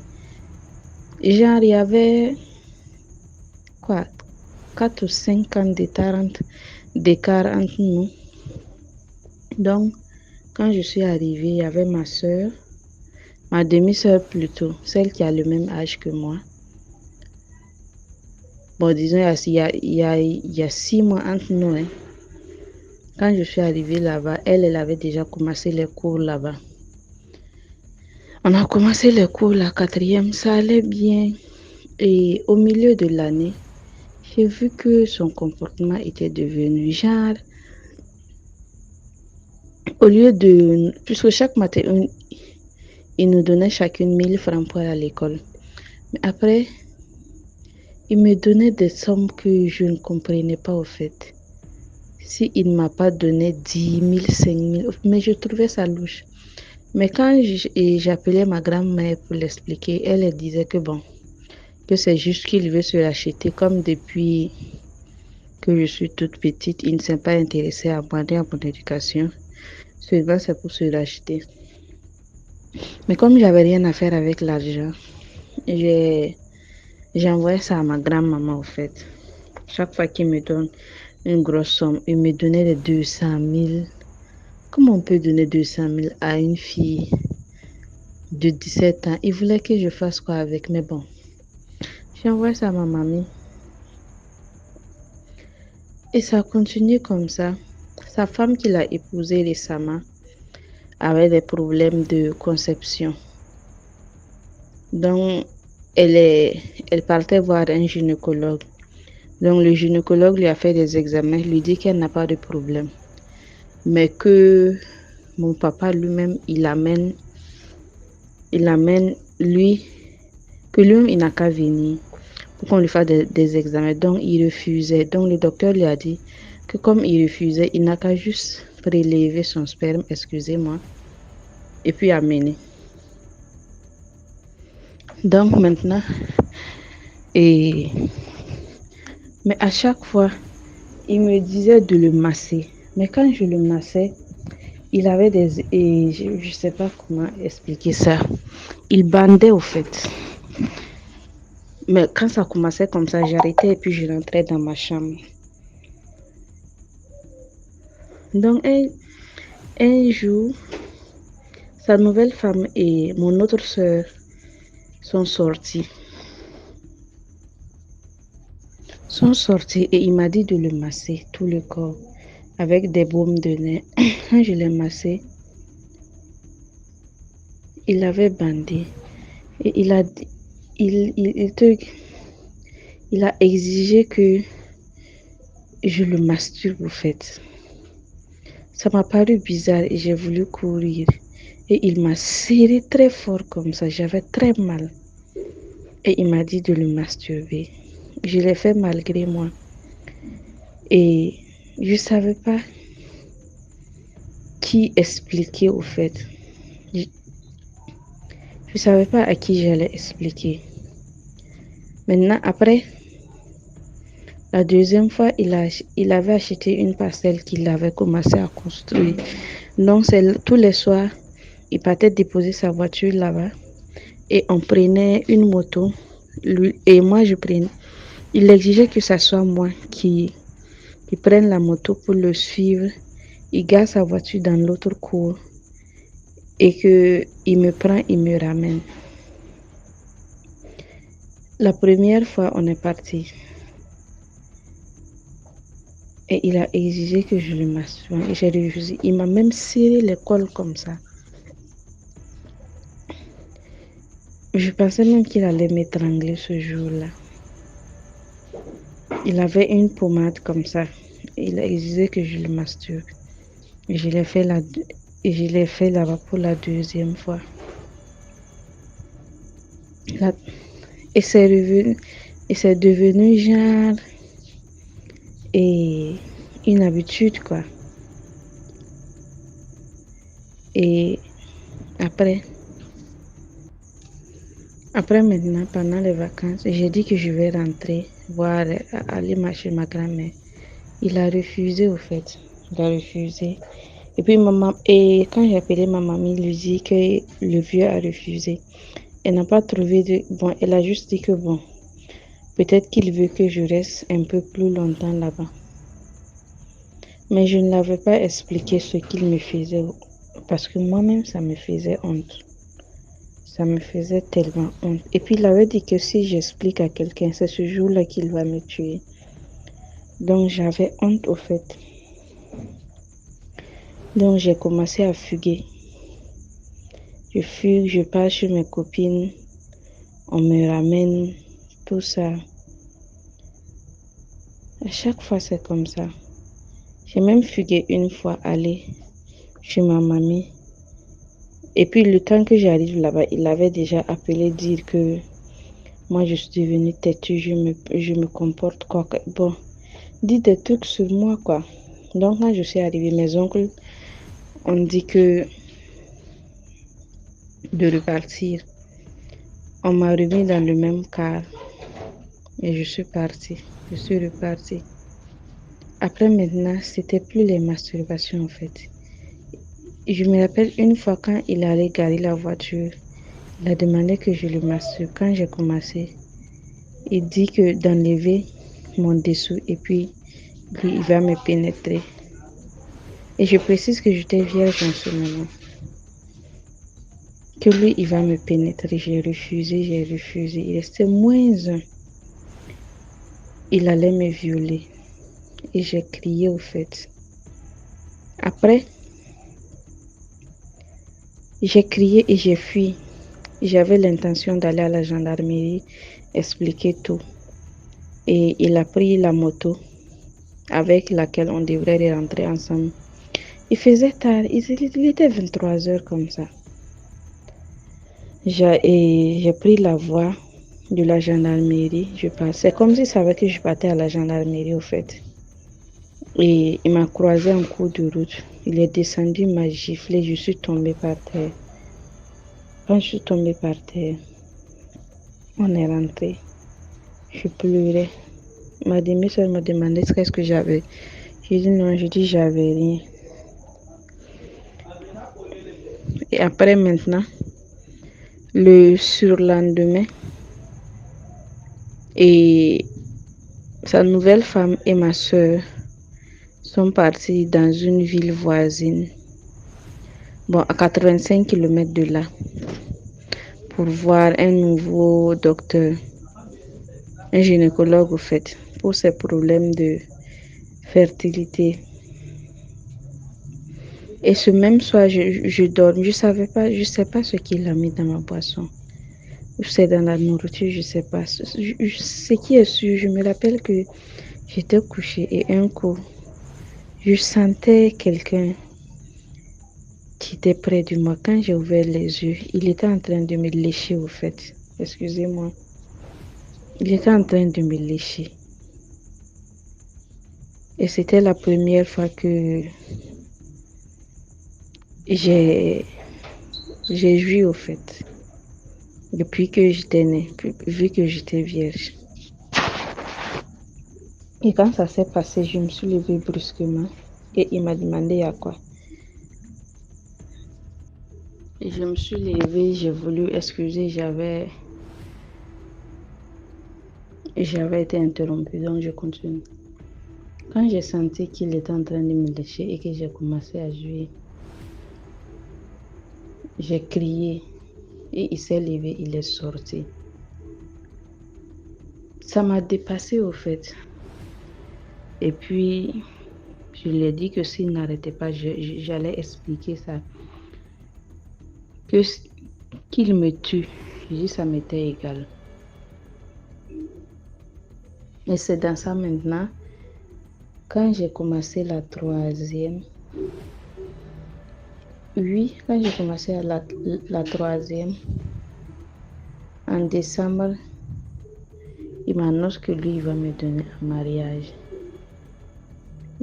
Genre, il y avait quoi, 4 ou 5 ans d'écart entre nous. Donc, quand je suis arrivée, il y avait ma soeur, ma demi-soeur plutôt, celle qui a le même âge que moi. Bon, disons, il y a 6 mois entre nous. Hein. Quand je suis arrivée là-bas, elle avait déjà commencé les cours là-bas. On a commencé les cours la 4e, ça allait bien. Et au milieu de l'année, j'ai vu que son comportement était devenu genre, au lieu de, puisque chaque matin, il nous donnait chacune 1000 francs pour aller à l'école. Mais après, il me donnait des sommes que je ne comprenais pas au fait. Si il ne m'a pas donné 10 000, 5 000, mais je trouvais ça louche. Mais quand j'appelais ma grand-mère pour l'expliquer, elle disait que bon, que c'est juste qu'il veut se l'acheter comme depuis que je suis toute petite, il ne s'est pas intéressé à moi ni à mon éducation. Seulement, c'est pour se l'acheter. Mais comme j'avais rien à faire avec l'argent, j'ai envoyé ça à ma grand-maman au fait. Chaque fois qu'il me donne une grosse somme, il me donnait les 200 000. Comment on peut donner 200 000 à une fille de 17 ans? Il voulait que je fasse quoi avec? Mais bon, j'ai envoyé ça à ma mamie. Et ça continue comme ça. Sa femme qu'il a épousée récemment avait des problèmes de conception. Donc, elle partait voir un gynécologue. Donc, le gynécologue lui a fait des examens, lui dit qu'elle n'a pas de problème. Mais que mon papa lui-même, il amène lui, que lui-même, il n'a qu'à venir pour qu'on lui fasse des examens. Donc, il refusait. Donc, le docteur lui a dit que comme il refusait, il n'a qu'à juste prélever son sperme, excusez-moi, et puis amener. Donc, maintenant, mais à chaque fois, il me disait de le masser. Mais quand je le massais, il avait je ne sais pas comment expliquer ça. Il bandait au fait. Mais quand ça commençait comme ça, j'arrêtais et puis je rentrais dans ma chambre. Donc, un jour, sa nouvelle femme et mon autre soeur sont sortis. Et il m'a dit de le masser tout le corps avec des baumes de nez. Quand je l'ai massé, il avait bandé et il a exigé que je le masturbe au fait. Ça m'a paru bizarre et j'ai voulu courir. Et il m'a serré très fort comme ça. J'avais très mal. Et il m'a dit de le masturber. Je l'ai fait malgré moi. Et je ne savais pas qui expliquer au fait. Je ne savais pas à qui j'allais expliquer. Maintenant, après, la deuxième fois, il avait acheté une parcelle qu'il avait commencé à construire. Donc, tous les soirs, il partait déposer sa voiture là-bas et on prenait une moto. Lui et moi, je prenais. Il exigeait que ce soit moi qui prenne la moto pour le suivre. Il garde sa voiture dans l'autre cour et qu'il me prend, il me ramène. La première fois, on est parti. Et il a exigé que je le masturbe. Et j'ai refusé. Il m'a même serré les cols comme ça. Je pensais même qu'il allait m'étrangler ce jour-là. Il avait une pommade comme ça. Il a exigé que je le masturbe. Et je l'ai fait là-bas pour la deuxième fois. Et c'est devenu genre une habitude quoi. Et après, maintenant, pendant les vacances, j'ai dit que je vais rentrer, aller marcher ma grand-mère. Il a refusé, au fait. Il a refusé. Et puis, quand j'ai appelé ma mamie, il lui dit que le vieux a refusé. Elle n'a pas trouvé de... Bon, elle a juste dit que bon, peut-être qu'il veut que je reste un peu plus longtemps là-bas. Mais je ne l'avais pas expliqué ce qu'il me faisait, parce que moi-même, ça me faisait honte. Ça me faisait tellement honte. Et puis, il avait dit que si j'explique à quelqu'un, c'est ce jour-là qu'il va me tuer. Donc, j'avais honte, au fait. Donc, j'ai commencé à fuguer. Je fugue, je pars chez mes copines, on me ramène, tout ça. À chaque fois, c'est comme ça. J'ai même fugué une fois, aller chez ma mamie. Et puis, le temps que j'arrive là-bas, il avait déjà appelé dire que moi, je suis devenue têtue, je me comporte quoi. Bon, dit des trucs sur moi, quoi. Donc, quand je suis arrivée, mes oncles ont dit que de repartir. On m'a remis dans le même car et je suis partie. Je suis repartie. Après, maintenant, c'était plus les masturbations, en fait. Je me rappelle une fois quand il allait garer la voiture, il a demandé que je le masturbe. Quand j'ai commencé, il dit que d'enlever mon dessous et puis lui, il va me pénétrer. Et je précise que j'étais vierge en ce moment. Que lui, il va me pénétrer. J'ai refusé. Il restait moins un. Il allait me violer. Et j'ai crié, au fait. Après, j'ai crié et j'ai fui. J'avais l'intention d'aller à la gendarmerie, expliquer tout. Et il a pris la moto avec laquelle on devrait rentrer ensemble. Il faisait tard, il était 23 heures comme ça. J'ai pris la voie de la gendarmerie. Je passais comme s'il savait que je partais à la gendarmerie, au fait. Et il m'a croisé en cours de route. Il est descendu, il m'a giflé, je suis tombée par terre. Quand je suis tombée par terre, on est rentré. Je pleurais. Ma demi-sœur m'a demandé ce que j'avais. J'ai dit non, j'avais rien. Et après maintenant, le surlendemain, et sa nouvelle femme et ma sœur sont partis dans une ville voisine, bon, à 85 km de là, pour voir un nouveau docteur, un gynécologue au fait, pour ses problèmes de fertilité. Et ce même soir, je dormais, je sais pas ce qu'il a mis dans ma boisson. C'est dans la nourriture, je sais pas. Ce qui est sûr, je me rappelle que j'étais couchée et un coup, je sentais quelqu'un qui était près de moi. Quand j'ai ouvert les yeux, il était en train de me lécher, au fait. Excusez-moi. Il était en train de me lécher. Et c'était la première fois que j'ai joui, au fait. Depuis que j'étais née, vu que j'étais vierge. Et quand ça s'est passé, je me suis levée brusquement et il m'a demandé à quoi. Et je me suis levée, j'ai voulu excuser, j'avais été interrompue, donc je continue. Quand j'ai senti qu'il était en train de me lécher et que j'ai commencé à jouer, j'ai crié et il s'est levé, il est sorti. Ça m'a dépassé, au fait. Et puis, je lui ai dit que s'il n'arrêtait pas, j'allais expliquer ça. Qu'il me tue. Je dis ça m'était égal. Et c'est dans ça maintenant, quand j'ai commencé la troisième, quand j'ai commencé la troisième, en décembre, il m'annonce que lui, il va me donner un mariage.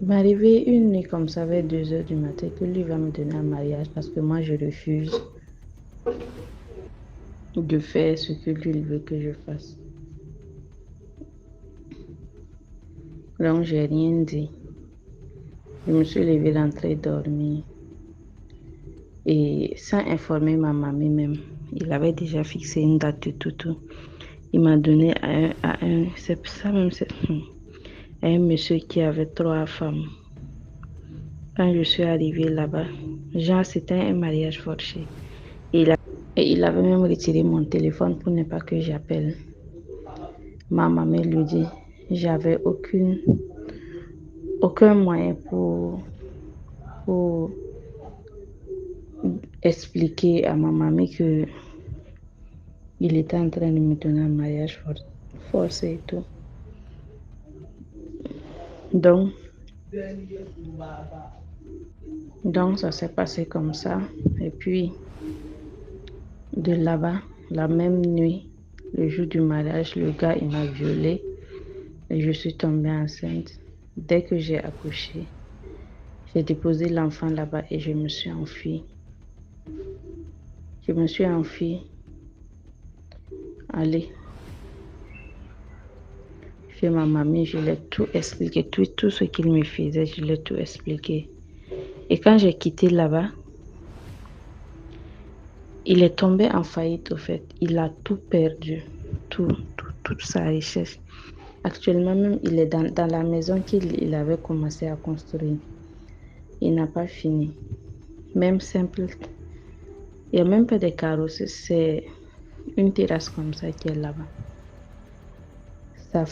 Il m'est arrivé une nuit comme ça, vers 2 heures du matin, que lui va me donner un mariage parce que moi, je refuse de faire ce que lui il veut que je fasse. Donc, j'ai rien dit. Je me suis levée, rentrée dormir. Et sans informer ma mamie même, il avait déjà fixé une date de tout. Il m'a donné c'est ça même, un monsieur qui avait 3 femmes. Quand je suis arrivée là-bas, genre c'était un mariage forcé. Et il avait même retiré mon téléphone pour ne pas que j'appelle. Ma maman lui dit, j'avais aucun moyen pour expliquer à ma mamie que il était en train de me donner un mariage forcé et tout. Donc ça s'est passé comme ça. Et puis, de là-bas, la même nuit, le jour du mariage, le gars, il m'a violée et je suis tombée enceinte. Dès que j'ai accouché, j'ai déposé l'enfant là-bas et je me suis enfuie. Allez, chez ma mamie, je l'ai tout expliqué, tout ce qu'il me faisait, je l'ai tout expliqué. Et quand j'ai quitté là-bas, il est tombé en faillite au fait. Il a tout perdu, toute sa richesse. Actuellement même, il est dans la maison qu'il avait commencé à construire. Il n'a pas fini. Même simple, il n'y a même pas de carreaux, c'est une terrasse comme ça qui est là-bas.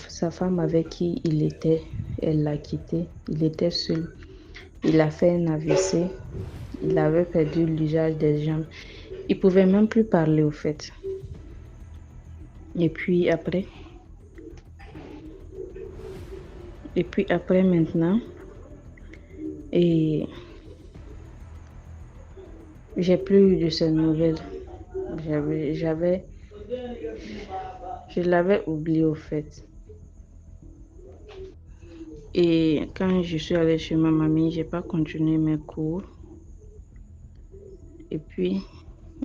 Sa femme avec qui il était, elle l'a quitté. Il était seul. Il a fait un AVC. Il avait perdu l'usage des jambes. Il ne pouvait même plus parler au fait. Et puis après maintenant, et j'ai plus eu de ces nouvelles. Je l'avais oublié au fait. Et quand je suis allée chez ma mamie, j'ai pas continué mes cours. Et puis,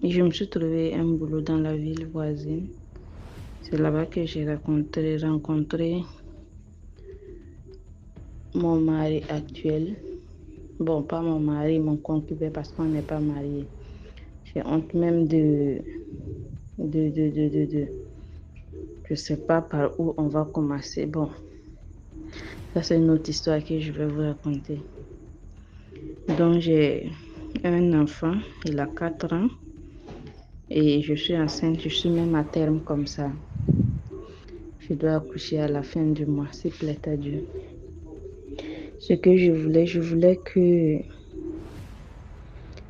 je me suis trouvé un boulot dans la ville voisine. C'est là-bas que j'ai rencontré mon mari actuel. Bon, pas mon mari, mon concubin, parce qu'on n'est pas mariés. J'ai honte même je sais pas par où on va commencer. Bon, ça c'est une autre histoire que je vais vous raconter. Donc j'ai un enfant, il a 4 ans et je suis enceinte, je suis même à terme comme ça. Je dois accoucher à la fin du mois, s'il plaît à Dieu. Ce que je voulais que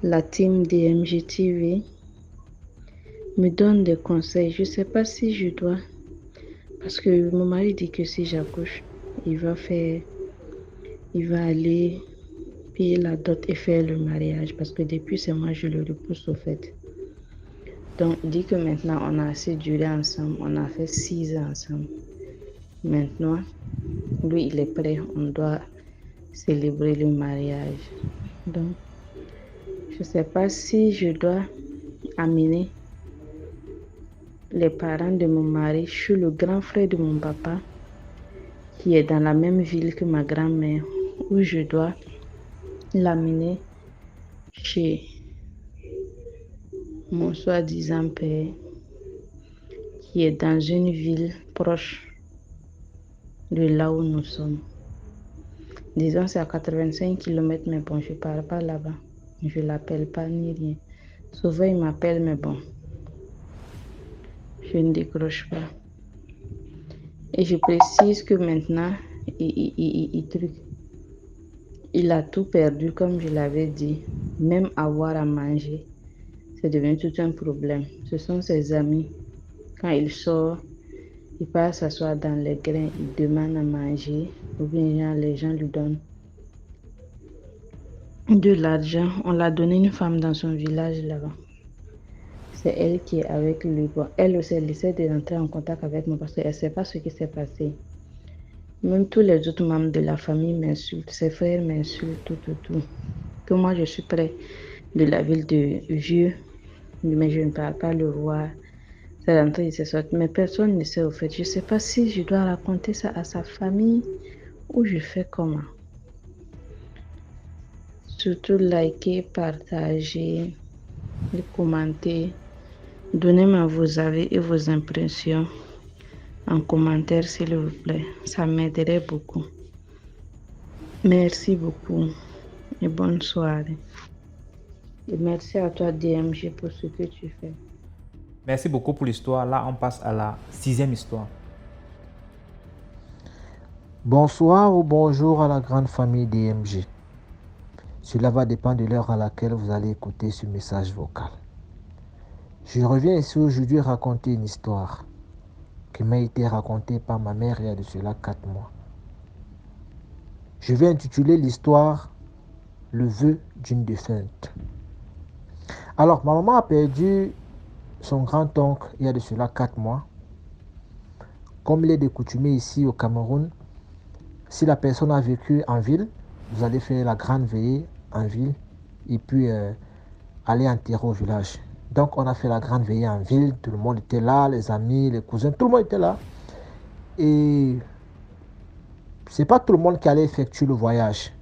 la team DMGTV me donne des conseils. Je ne sais pas si je dois, parce que mon mari dit que si j'accouche, il va aller payer la dot et faire le mariage, parce que depuis c'est moi je le repousse au fait. Donc il dit que maintenant on a assez duré ensemble, on a fait 6 ans ensemble. Maintenant, lui il est prêt, on doit célébrer le mariage. Donc je ne sais pas si je dois amener les parents de mon mari chez le grand frère de mon papa qui est dans la même ville que ma grand-mère, ou je dois l'amener chez mon soi-disant père qui est dans une ville proche de là où nous sommes. Disons c'est à 85 km, mais bon, je ne pars pas là-bas. Je ne l'appelle pas ni rien. Souvent il m'appelle, mais bon, je ne décroche pas. Et je précise que maintenant, il a tout perdu, comme je l'avais dit. Même avoir à manger, c'est devenu tout un problème. Ce sont ses amis. Quand il sort, il part s'asseoir dans les grains, il demande à manger. Ou bien les gens lui donnent de l'argent. On l'a donné une femme dans son village là-bas. C'est elle qui est avec lui. Bon, elle aussi, elle essaie de rentrer en contact avec moi parce qu'elle ne sait pas ce qui s'est passé. Même tous les autres membres de la famille m'insultent, ses frères m'insultent, tout. Que moi, je suis près de la ville de Vieux, mais je ne parle pas le roi. C'est rentré de ces sortes, mais personne ne sait au fait. Je ne sais pas si je dois raconter ça à sa famille ou je fais comment. Surtout liker, partager, commenter. Donnez-moi vos avis et vos impressions en commentaire, s'il vous plaît. Ça m'aiderait beaucoup. Merci beaucoup et bonne soirée. Et merci à toi, DMG, pour ce que tu fais. Merci beaucoup pour l'histoire. Là, on passe à la 6e histoire. Bonsoir ou bonjour à la grande famille DMG. Cela va dépendre de l'heure à laquelle vous allez écouter ce message vocal. Je reviens ici aujourd'hui raconter une histoire qui m'a été racontée par ma mère il y a de cela 4 mois. Je vais intituler l'histoire « Le vœu d'une défunte ». Alors, ma maman a perdu son grand-oncle il y a de cela 4 mois. Comme il est de coutume ici au Cameroun, si la personne a vécu en ville, vous allez faire la grande veillée en ville et puis aller enterrer au village. Donc on a fait la grande veillée en ville, tout le monde était là, les amis, les cousins, tout le monde était là. Et c'est pas tout le monde qui allait effectuer le voyage.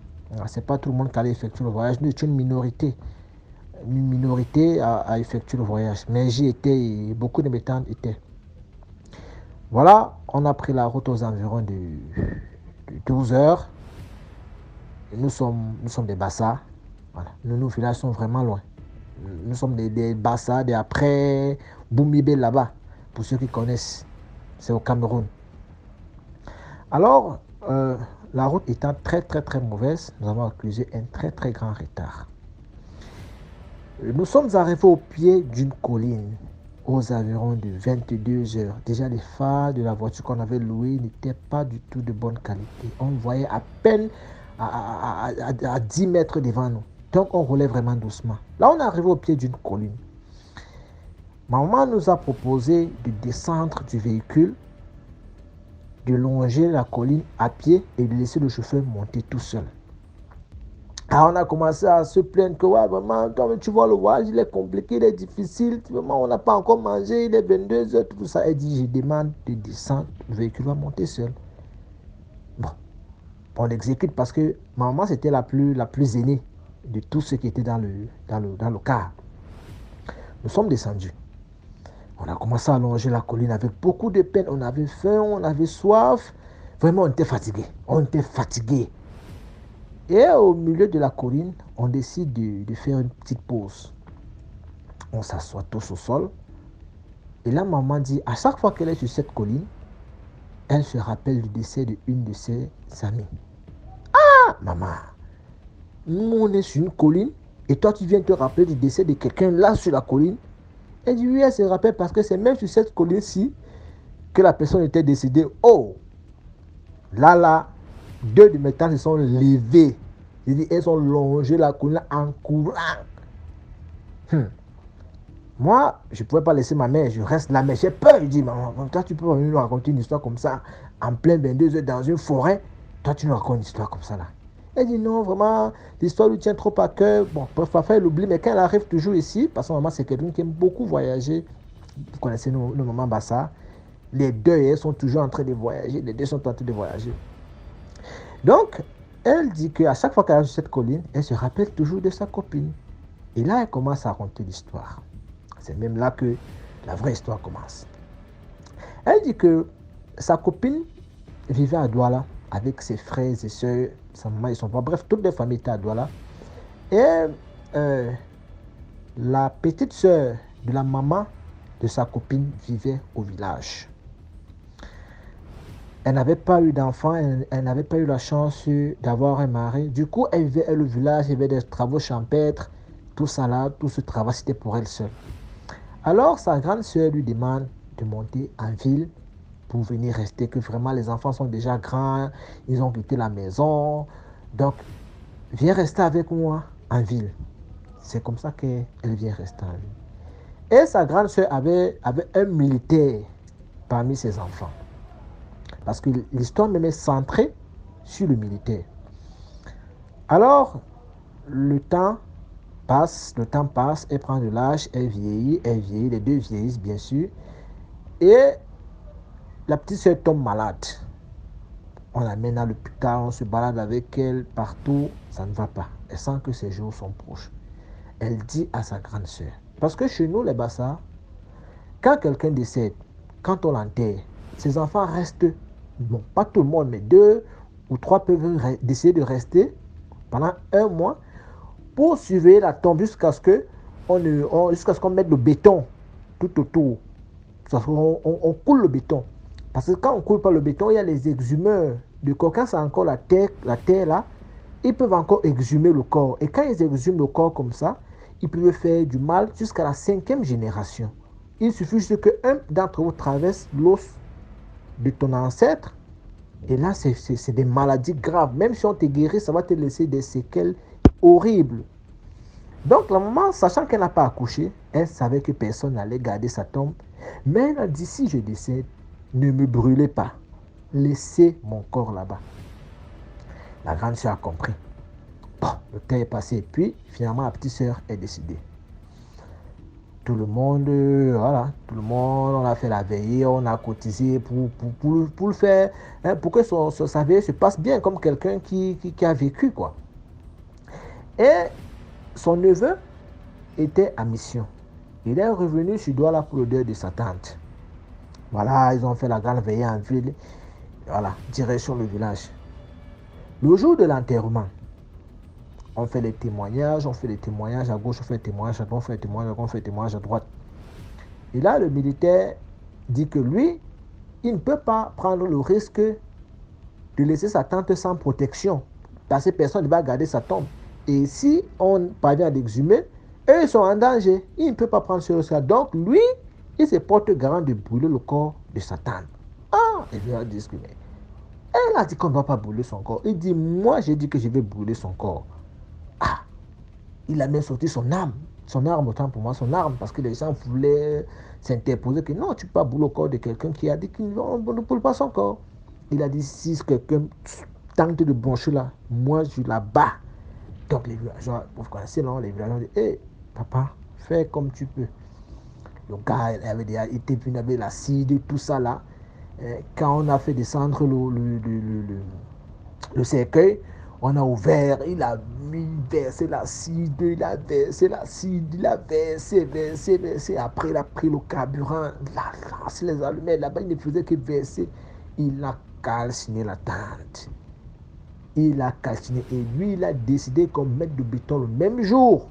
C'est pas tout le monde qui allait effectuer le voyage. Nous étions une minorité à effectuer le voyage. Mais j'y étais et beaucoup de mes tantes étaient. Voilà, on a pris la route aux environs de 12 heures. Nous sommes des Bassa. Voilà. Nos villages sont vraiment loin. Nous sommes des Bassa, des après Boumibé là-bas, pour ceux qui connaissent. C'est au Cameroun. Alors, la route étant très mauvaise, nous avons accusé un très grand retard. Nous sommes arrivés au pied d'une colline aux environs de 22 heures. Déjà, les phares de la voiture qu'on avait louée n'étaient pas du tout de bonne qualité. On voyait à peine à 10 mètres devant nous. Donc, on roulait vraiment doucement. Là, on est arrivé au pied d'une colline. Ma maman nous a proposé de descendre du véhicule, de longer la colline à pied et de laisser le chauffeur monter tout seul. Alors on a commencé à se plaindre que ouais, maman, toi, tu vois le voyage, il est compliqué, il est difficile, maman, on n'a pas encore mangé, il est 22 heures, tout ça. Elle dit, je demande de descendre, le véhicule va monter seul. Bon, on l'exécute parce que ma maman, c'était la plus aînée de tous ceux qui étaient dans le car. Nous sommes descendus. On a commencé à longer la colline avec beaucoup de peine. On avait faim, on avait soif. Vraiment, on était fatigués. Et au milieu de la colline, on décide de faire une petite pause. On s'assoit tous au sol. Et là, maman dit, à chaque fois qu'elle est sur cette colline, elle se rappelle du décès d'une de ses amies. Ah, maman, nous, on est sur une colline et toi, tu viens te rappeler du décès de quelqu'un là sur la colline. Elle dit, oui, elle se rappelle parce que c'est même sur cette colline-ci que la personne était décédée. Oh, là, 2 de mes tantes se sont levées. Elles ont longé la colline en courant. Moi, je ne pouvais pas laisser ma mère, je reste là, mais j'ai peur. Je dis, maman, toi, tu peux venir nous raconter une histoire comme ça, en plein 22 heures dans une forêt. Toi, tu nous racontes une histoire comme ça là. Elle dit, non, vraiment, l'histoire lui tient trop à cœur. Bon, parfois, elle oublie, mais quand elle arrive toujours ici, parce que maman, c'est quelqu'un qui aime beaucoup voyager. Vous connaissez nos mamans Bassa. Les deux, elles sont toujours en train de voyager. Les deux sont en train de voyager. Donc, elle dit qu'à chaque fois qu'elle arrive sur cette colline, elle se rappelle toujours de sa copine. Et là, elle commence à raconter l'histoire. C'est même là que la vraie histoire commence. Elle dit que sa copine vivait à Douala avec ses frères et sœurs, sa maman et son père. Bref, toutes les familles étaient à Douala. Et la petite sœur de la maman de sa copine vivait au village. Elle n'avait pas eu d'enfant, elle n'avait pas eu la chance d'avoir un mari. Du coup, elle vivait au village, il y avait des travaux champêtres, tout ça là, tout ce travail, c'était pour elle seule. Alors, sa grande sœur lui demande de monter en ville pour venir rester, que vraiment les enfants sont déjà grands, ils ont quitté la maison. Donc, viens rester avec moi en ville. C'est comme ça qu'elle vient rester en ville. Et sa grande sœur avait un militaire parmi ses enfants. Parce que l'histoire même est centrée sur le militaire. Alors, le temps passe, elle prend de l'âge, elle vieillit, les deux vieillissent bien sûr. Et la petite soeur tombe malade. On l'amène à l'hôpital, on se balade avec elle partout, ça ne va pas. Elle sent que ses jours sont proches. Elle dit à sa grande soeur, parce que chez nous les Bassa, quand quelqu'un décède, quand on l'enterre, ses enfants restent, bon, pas tout le monde, mais 2 ou 3 peuvent décider de rester pendant 1 mois pour surveiller la tombe jusqu'à ce qu'on mette le béton tout autour. On coule le béton. Parce que quand on ne coule pas le béton, il y a les exhumeurs de corps. Quand c'est encore la terre là, ils peuvent encore exhumer le corps. Et quand ils exhument le corps comme ça, ils peuvent faire du mal jusqu'à la 5e génération. Il suffit juste qu'un d'entre vous traverse l'os de ton ancêtre. Et là, c'est des maladies graves. Même si on te guérit, ça va te laisser des séquelles horribles. Donc, la maman, sachant qu'elle n'a pas accouché, elle savait que personne n'allait garder sa tombe. Mais elle a dit, si je décède, ne me brûlez pas. Laissez mon corps là-bas. La grande sœur a compris. Bon, le temps est passé. Et puis, finalement, la petite sœur est décidée. Tout le monde, on a fait la veillée, on a cotisé pour le faire, hein, pour que sa veillée se passe bien, comme quelqu'un qui a vécu, quoi. Et son neveu était à mission. Il est revenu sur Douala pour le deuil de sa tante. Voilà, ils ont fait la grande veillée en ville. Voilà, direction le village. Le jour de l'enterrement, on fait les témoignages à gauche, on fait les témoignages à droite, on fait les témoignages à droite. Et là, le militaire dit que lui, il ne peut pas prendre le risque de laisser sa tante sans protection. Parce que personne ne va garder sa tombe. Et si on parvient à l'exhumer, eux, ils sont en danger. Il ne peut pas prendre ce risque. Donc, lui, il se porte garant de brûler le corps de sa tante. Ah, et lui a dit que elle a dit qu'on ne va pas brûler son corps. Il dit, moi, j'ai dit que je vais brûler son corps. Ah, il a même sorti son arme, autant pour moi, son arme, parce que les gens voulaient s'interposer que non, tu ne peux pas brûler le corps de quelqu'un qui a dit qu'on ne brûle pas son corps. Il a dit, si quelqu'un tente de broncher là, moi, je la bats. Donc les villageois, vous connaissez, non, les villageois disent, hé, papa, fais comme tu peux. Le gars, il avait déjà été venu avec l'acide, tout ça là. Quand on a fait descendre le cercueil, on a ouvert, il a versé l'acide, il a versé. Après, il a pris le carburant, il a lancé les allumettes. Là-bas, il ne faisait que verser. Il a calciné la tente. Il a calciné. Et lui, il a décidé qu'on mette du béton le même jour.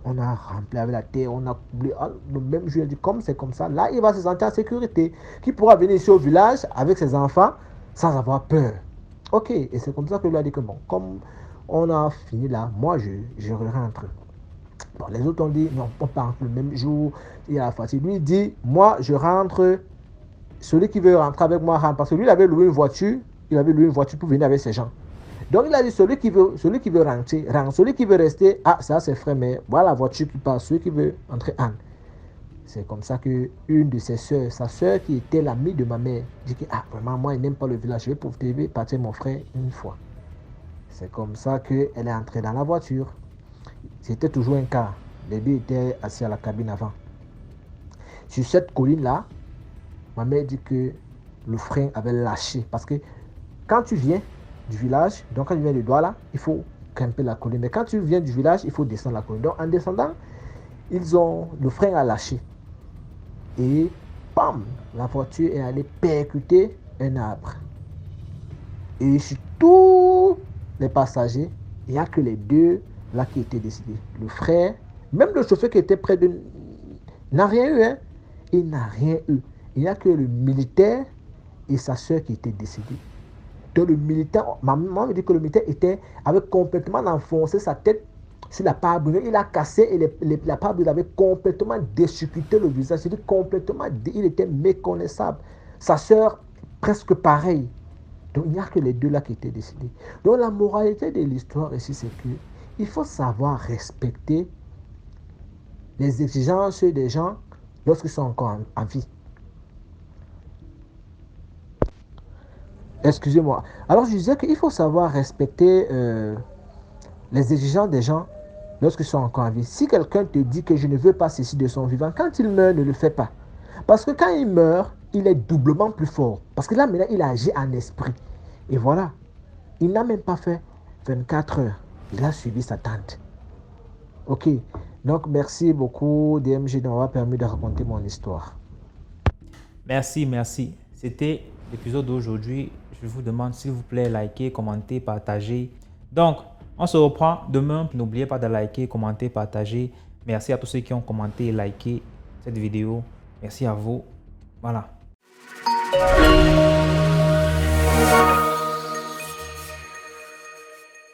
On a rempli avec la terre, on a coulé le même jour. Il a dit, comme c'est comme ça, là, il va se sentir en sécurité. Qui pourra venir ici au village avec ses enfants sans avoir peur. Ok, et c'est comme ça que lui a dit que bon, comme on a fini là, moi je rentre. Bon, les autres ont dit, non, on part le même jour, il a la fatigue. Lui il dit, moi je rentre, celui qui veut rentrer avec moi rentre. Parce que lui il avait loué une voiture, pour venir avec ses gens. Donc il a dit, celui qui veut rentrer, rentre. Celui qui veut rester, ah ça c'est frais, mais voilà la voiture qui passe, celui qui veut entrer, entre. C'est comme ça qu'une de ses soeurs, sa soeur qui était l'amie de ma mère, dit que vraiment moi, il n'aime pas le village, je vais pour partir mon frère une fois. C'est comme ça qu'elle est entrée dans la voiture. C'était toujours un cas. Les deux étaient assis à la cabine avant. Sur cette colline-là, ma mère dit que le frein avait lâché. Parce que quand tu viens du village, donc quand tu viens de Douala, il faut grimper la colline. Mais quand tu viens du village, il faut descendre la colline. Donc en descendant, le frein a lâché. Et bam, la voiture est allée percuter un arbre. Et sur tous les passagers, il n'y a que les deux là qui étaient décédés. Le frère, même le chauffeur qui était près de n'a rien eu. Hein? Il n'a rien eu. Il n'y a que le militaire et sa soeur qui étaient décédés. Donc le militaire, ma maman me dit que le militaire avait complètement enfoncé sa tête sur la pare-brise. Il a cassé et la pare-brise avait complètement déchiqueté le visage. C'est-à-dire complètement, il était méconnaissable. Sa soeur, presque pareil. Donc il n'y a que les deux là qui étaient décédés. Donc la moralité de l'histoire ici, c'est que il faut savoir respecter les exigences des gens lorsqu'ils sont encore en vie. Excusez-moi. Alors, je disais qu'il faut savoir respecter les exigences des gens lorsqu'ils sont encore en vie. Si quelqu'un te dit que je ne veux pas ceci de son vivant, quand il meurt, ne le fais pas. Parce que quand il meurt, il est doublement plus fort. Parce que là, maintenant, il a agi en esprit. Et voilà. Il n'a même pas fait 24 heures. Il a suivi sa tante. Ok. Donc, merci beaucoup, DMG, de m'avoir permis de raconter mon histoire. Merci, merci. C'était l'épisode d'aujourd'hui. Je vous demande s'il vous plaît, likez, commentez, partagez. Donc, on se reprend demain. N'oubliez pas de liker, commenter, partager. Merci à tous ceux qui ont commenté et liké cette vidéo. Merci à vous. Voilà.